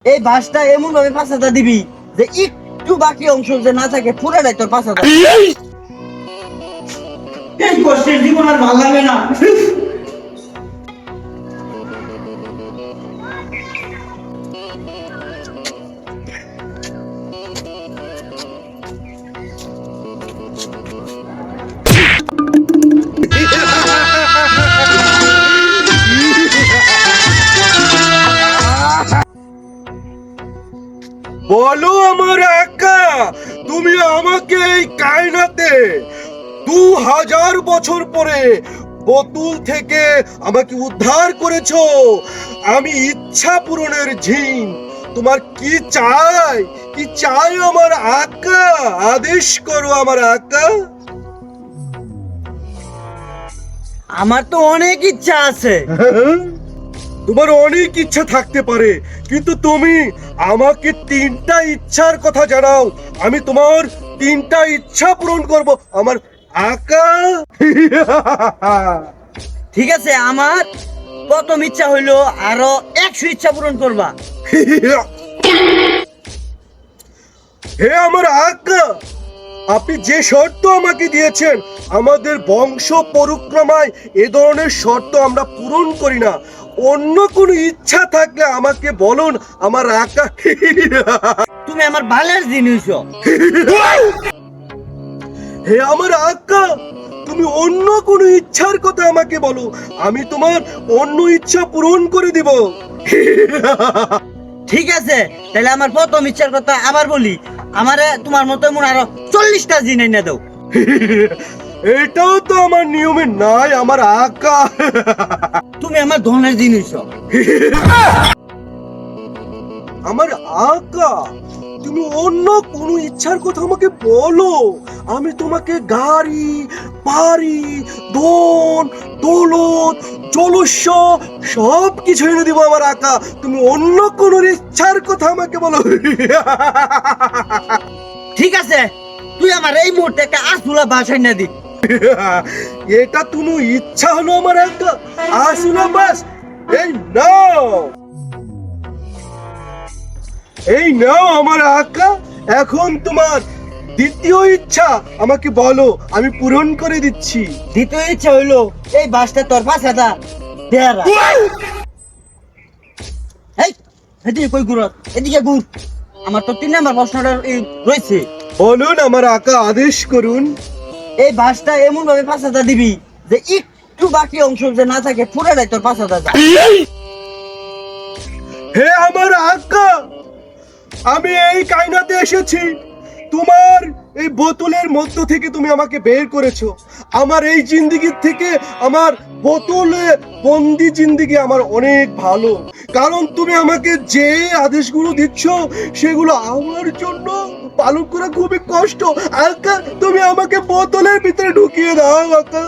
এই বাসটা এমন ভাবে পাঁচাটা দিবি যে একটু বাকি অংশ যে না থাকে পুরাটাই তোর পাঁচাটা। এই কষ্টের জীবন আর ভালো লাগে না। বলো আমার একা, তুমি আমাকে এই কায়নাতে 2000 বছর পরে বোতল থেকে আমাকে উদ্ধার করেছো। আমি ইচ্ছা পূরণের জিন। তোমার কি চাই? কি চাই আমার আকা? আদেশ করো আমার আকা। আমার তো অনেক ইচ্ছা আছে। তোমার অনেক ইচ্ছা থাকতে পারে, কিন্তু তুমি আমাকে 3টা ইচ্ছার কথা জানাও। আমি তোমার 3টা ইচ্ছা পূরণ করব আমার আকা। ঠিক আছে, আমার প্রথম ইচ্ছা হইলো আরো 100 ইচ্ছা পূরণ করবা। হে আমার আকা, আপনি যে শর্ত আমাকে দিয়েছেন, আমাদের বংশ পরিক্রমায় এ ধরনের শর্ত আমরা পূরণ করি না। অন্য কোনো ইচ্ছা থাকলে আমাকে বলুন আমার আকা। তুমি আমার ভালোর জিনিস। হে আমার আকা, তুমি অন্য কোনো ইচ্ছার কথা আমাকে বলো, আমি তোমার অন্য ইচ্ছা পূরণ করে দিব। ঠিক আছে, তাহলে আমার প্রথম ইচ্ছার কথা আবার বলি। আমারে তোমার মতো এমন আরো 40টা জিন এনে দাও। এটাও তো আমার নিয়মে নাই আমার আকা। তুমি আমার ধনের জিনিস। আমার আকা, তুমি অন্য কোনো ইচ্ছার কথা আমাকে বলো, আমি তোমাকে গাড়ি, বাড়ি, ধন, দৌলত, জলস্য সব কিছু এনে দিব আমার আকা। তুমি অন্য কোনো ইচ্ছার কথা আমাকে বলো। ঠিক আছে, তুই আমার এই মুহূর্তে একটা আসুলা বাসায় না দি। এটা তুমি ইচ্ছা হলো আমার আকা? আসলে বাস, এই নাও, এই নাও আমার আকা। এখন তোমার দ্বিতীয় ইচ্ছা আমাকে বলো, আমি পূরণ করে দিচ্ছি। দ্বিতীয় ইচ্ছা হইলো এই বাসটা তোর পাশাটা দেয়ারা। এই এদিকে কই ঘুরত? এদিকে ঘুর। আমার তো 3 নাম্বার প্রশ্নটা রয়েছে। বলুন আমার আকা, আদেশ করুন। এই বাসটা এমন ভাবে পাশাটা দিবি যে একটু বাকি অংশ যে না থাকে পুরাটাই তোর পাশাটা যায়। হে আমার আকা, আমি এই কায়নাতে এসেছি, তোমার এই বোতলের মধ্য থেকে তুমি আমাকে বের করেছো। আমার এই জিন্দেগির থেকে আমার বোতলে বন্দি জিন্দেগি আমার অনেক ভালো, কারণ তুমি আমাকে যে আদেশগুলো দিচ্ছ সেগুলো আমার জন্য পালন করা খুবই কষ্ট। আকা, তুমি আমাকে বোতলের ভিতরে ঢুকিয়ে দাও আকা।